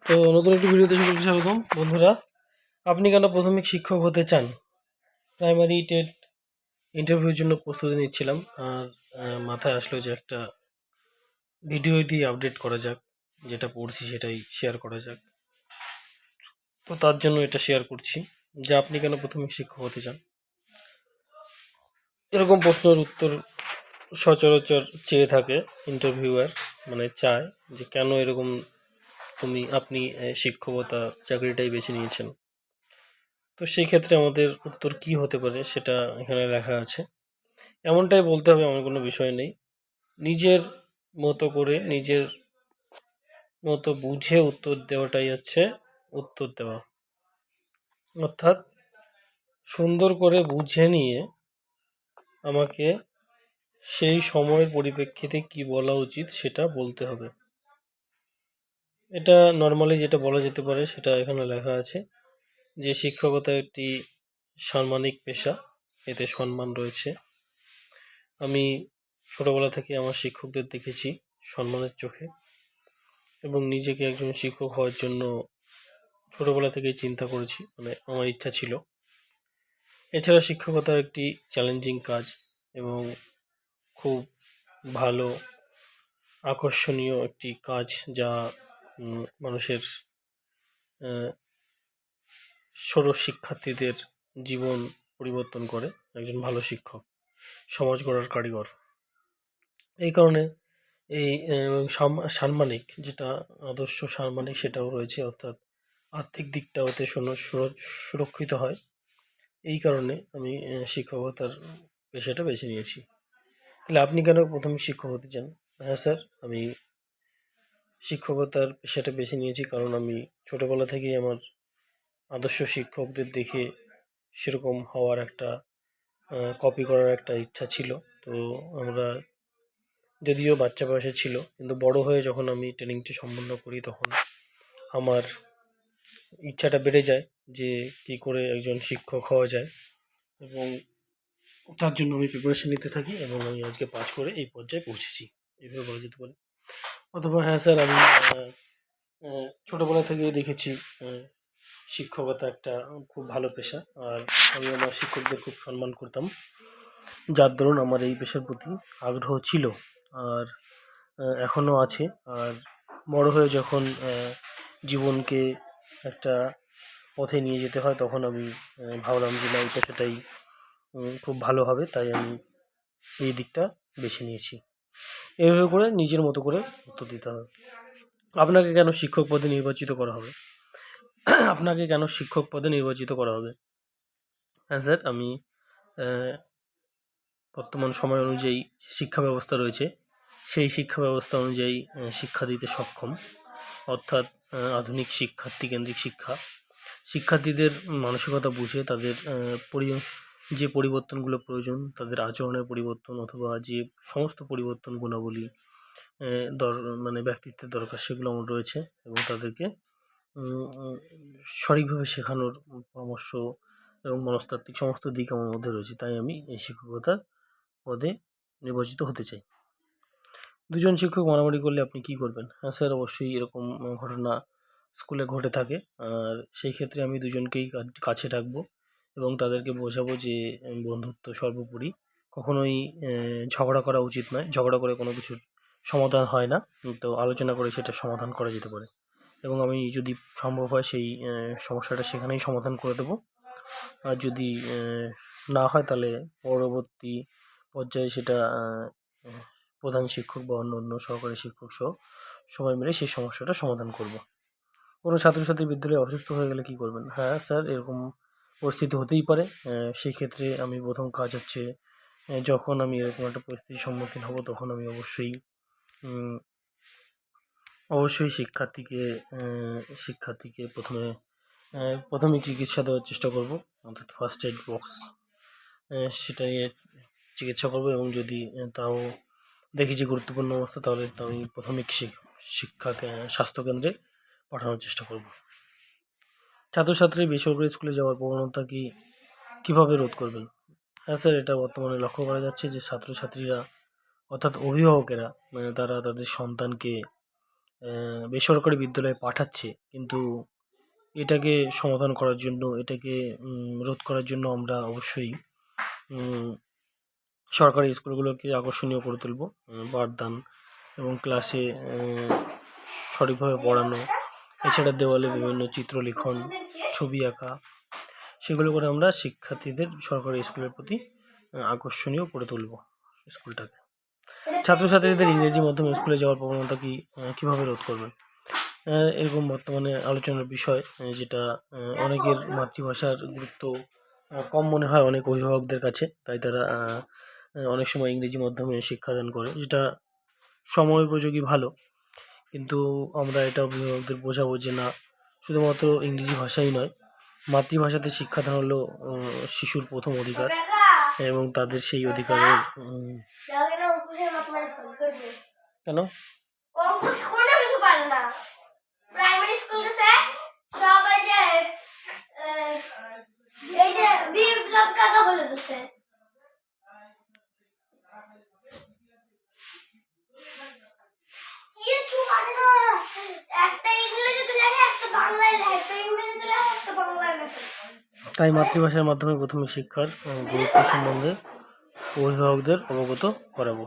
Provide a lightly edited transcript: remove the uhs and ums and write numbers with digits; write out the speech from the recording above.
তো নতুন একটি ভিডিওতে সকলকে স্বাগতম বন্ধুরা। আপনি কেন প্রাথমিক শিক্ষক হতে চান? প্রাইমারি টেট ইন্টারভিউর জন্য প্রস্তুতি নিচ্ছিলাম, আর মাথায় আসলো যে একটা ভিডিও দিয়ে আপডেট করা যাক, যেটা পড়ছি সেটাই শেয়ার করা যাক। তো তার জন্য এটা শেয়ার করছি যে আপনি কেন প্রাথমিক শিক্ষক হতে চান। এরকম প্রশ্নের উত্তর সচরাচর চেয়ে থাকে ইন্টারভিউয়ার, মানে চায় যে কেন এরকম আপনি শিক্ষকতা চাকরিটাই বেছে নিয়েছেন। তো সেই ক্ষেত্রে আমাদের উত্তর কি হতে পারে সেটা এখানে লেখা আছে। এমনটাই বলতে হবে, এমন কোনো বিষয় নেই। নিজের মতো করে নিজের মতো বুঝে উত্তর দেওয়াটাই হচ্ছে উত্তর দেওয়া। অর্থাৎ সুন্দর করে বুঝে নিয়ে আমাকে সেই সময়ের পরিপ্রেক্ষিতে কি বলা উচিত সেটা বলতে হবে। এটা নর্মালি যেটা বলা যেতে পারে সেটা এখানে লেখা আছে যে শিক্ষকতা একটি সাম্মানিক পেশা, এতে সম্মান রয়েছে। আমি ছোটবেলা থেকে আমার শিক্ষকদের দেখেছি সম্মানের চোখে, এবং নিজেকে একজন শিক্ষক হওয়ার জন্য ছোটবেলা থেকেই চিন্তা করেছি, মানে আমার ইচ্ছা ছিল। এছাড়া শিক্ষকতা একটি চ্যালেঞ্জিং কাজ এবং খুব ভালো আকর্ষণীয় একটি কাজ, যা মানুষের ষোড়শ শিক্ষার্থীদের জীবন পরিবর্তন করে। একজন ভালো শিক্ষক সমাজ গড়ার কারিগর। এই কারণে এই সাম্মানিক, যেটা আদর্শ সাম্মানিক সেটাও রয়েছে, অর্থাৎ আর্থিক দিকটা ওতে সুরক্ষিত হয়। এই কারণে আমি শিক্ষকতার পেশাটা বেছে নিয়েছি। তাহলে আপনি কেন প্রথমে শিক্ষক হতে চান? হ্যাঁ স্যার, আমি শিক্ষকতার পেশাটা বেছে নিয়েছি কারণ আমি ছোটোবেলা থেকেই আমার আদর্শ শিক্ষকদের দেখে সেরকম হওয়ার একটা কপি করার একটা ইচ্ছা ছিল। তো আমরা যদিও বাচ্চা বয়সে ছিল, কিন্তু বড় হয়ে যখন আমি ট্রেনিংটি সম্পন্ন করি তখন আমার ইচ্ছাটা বেড়ে যায় যে কী করে একজন শিক্ষক হওয়া যায়, এবং তার জন্য আমি প্রিপারেশন নিতে থাকি এবং আমি আজকে পাস করে এই পর্যায়ে পৌঁছেছি, এইভাবে বলা যেতে পারে। অথবা হ্যাঁ স্যার, আমি ছোটোবেলা থেকেই দেখেছি শিক্ষকতা একটা খুব ভালো পেশা, আর আমি আমার শিক্ষকদের খুব সম্মান করতাম, যার দরুন আমার এই পেশার প্রতি আগ্রহ ছিল, আর এখনও আছে। আর বড় হয়ে যখন জীবনকে একটা পথে নিয়ে যেতে হয় তখন আমি ভাবলাম যে না, এই পেশাটাই খুব ভালো হবে, তাই আমি এই দিকটা বেছে নিয়েছি। এইভাবে করে নিজের মতো করে উত্তর দিতে হবে। আপনাকে কেন শিক্ষক পদে নির্বাচিত করা হবে? আপনাকে কেন শিক্ষক পদে নির্বাচিত করা হবে? হ্যাঁ স্যার, আমি বর্তমান সময় অনুযায়ী শিক্ষা ব্যবস্থা রয়েছে সেই শিক্ষা ব্যবস্থা অনুযায়ী শিক্ষা দিতে সক্ষম, অর্থাৎ আধুনিক শিক্ষার্থীকেন্দ্রিক শিক্ষা। শিক্ষার্থীদের মানসিকতা বুঝে তাদের যে পরিবর্তনগুলো প্রয়োজন, তাদের আচরণের পরিবর্তন অথবা যে সমস্ত পরিবর্তন গুণাবলী মানে ব্যক্তিত্বের দরকার, সেগুলো আমার রয়েছে, এবং তাদেরকে সঠিকভাবে শেখানোর পরামর্শ এবং মনস্তাত্ত্বিক সমস্ত দিক আমার মধ্যে রয়েছে। তাই আমি এই শিক্ষকতার পদে নির্বাচিত হতে চাই। দুজন শিক্ষক মারামারি করলে আপনি কি করবেন? হ্যাঁ স্যার, অবশ্যই এরকম ঘটনা স্কুলে ঘটে থাকে, আর সেই ক্ষেত্রে আমি দুজনকেই কাছে ডাকবো এবং তাদেরকে বোঝাবো যে বন্ধুত্ব সর্বোপরি, কখনোই ঝগড়া করা উচিত নয়, ঝগড়া করে কোনো কিছুর সমাধান হয় না। তো আলোচনা করে সেটা সমাধান করা যেতে পারে, এবং আমি যদি সম্ভব হয় সেই সমস্যাটা সেখানেই সমাধান করে দেবো। আর যদি না হয় তাহলে পরবর্তী পর্যায়ে সেটা প্রধান শিক্ষক বা অন্য সহকারী শিক্ষক সহ সবাই মিলে সেই সমস্যাটা সমাধান করব। কোনো ছাত্রছাত্রী বিদ্যালয়ে অসুস্থ হয়ে গেলে কী করবেন? হ্যাঁ স্যার, এরকম পরিস্থিতি হতেই পারে। সেই ক্ষেত্রে আমি প্রথম কাজ হচ্ছে, যখন আমি এরকম একটা পরিস্থিতির সম্মুখীন হব তখন আমি অবশ্যই শিক্ষার্থীকে প্রথমে চিকিৎসা দেওয়ার চেষ্টা করব, অর্থাৎ ফার্স্ট এড বক্স সেটাই চিকিৎসা করব, এবং যদি তাও দেখি যে গুরুত্বপূর্ণ অবস্থা, তাহলে আমি প্রাথমিক স্বাস্থ্যকেন্দ্রে পাঠানোর চেষ্টা করব। ছাত্রছাত্রী বেসরকারি স্কুলে যাওয়ার প্রবণতা কীভাবে রোধ করবেন? হ্যাঁ স্যার, এটা বর্তমানে লক্ষ্য করা যাচ্ছে যে ছাত্রছাত্রীরা, অর্থাৎ অভিভাবকেরা, মানে তারা তাদের সন্তানকে বেসরকারি বিদ্যালয়ে পাঠাচ্ছে, কিন্তু এটাকে সমাধান করার জন্য, এটাকে রোধ করার জন্য আমরা অবশ্যই উম, সরকারি স্কুলগুলোকে আকর্ষণীয় করে তুলব। পাঠদান এবং ক্লাসে সঠিকভাবে পড়ানো, এছাড়া দেওয়ালে বিভিন্ন চিত্রলিখন, ছবি আঁকা, সেগুলো করে আমরা শিক্ষার্থীদের সরকারি স্কুলের প্রতি আকর্ষণীয় করে তুলব স্কুলটাকে। ছাত্রছাত্রীদের ইংরেজি মাধ্যমে স্কুলে যাওয়ার প্রবণতা কীভাবে রোধ করবেন? এরকম বর্তমানে আলোচনার বিষয়, যেটা অনেকের মাতৃভাষার গুরুত্ব কম মনে হয় অনেক অভিভাবকদের কাছে, তাই তারা অনেক সময় ইংরেজি মাধ্যমে শিক্ষাদান করে, যেটা সময় উপযোগী ভালো। কিন্তু আমরা এটা অভিভাবকদের বোঝাবো যে না, শুধুমাত্র ইংরেজি ভাষাই নয়, মাতৃভাষাতে শিক্ষাদান হলো শিশুর প্রথম অধিকার, এবং তাদের সেই অধিকারের কেন প্রাইমারি স্কুল গেছে সবাই যে এই যে বিপ্লব কাকা বলে দিচ্ছে কিছু মানে না, একটা ইংরেজিতে লেখে, একটা বাংলায় লেখে, একটা ইংরেজিতে লেখে, একটা বাংলায় লেখে। তাই মাতৃভাষার মাধ্যমে প্রথমে শিক্ষার গুরুত্ব সম্বন্ধে অভিভাবকদের অবগত করাবো।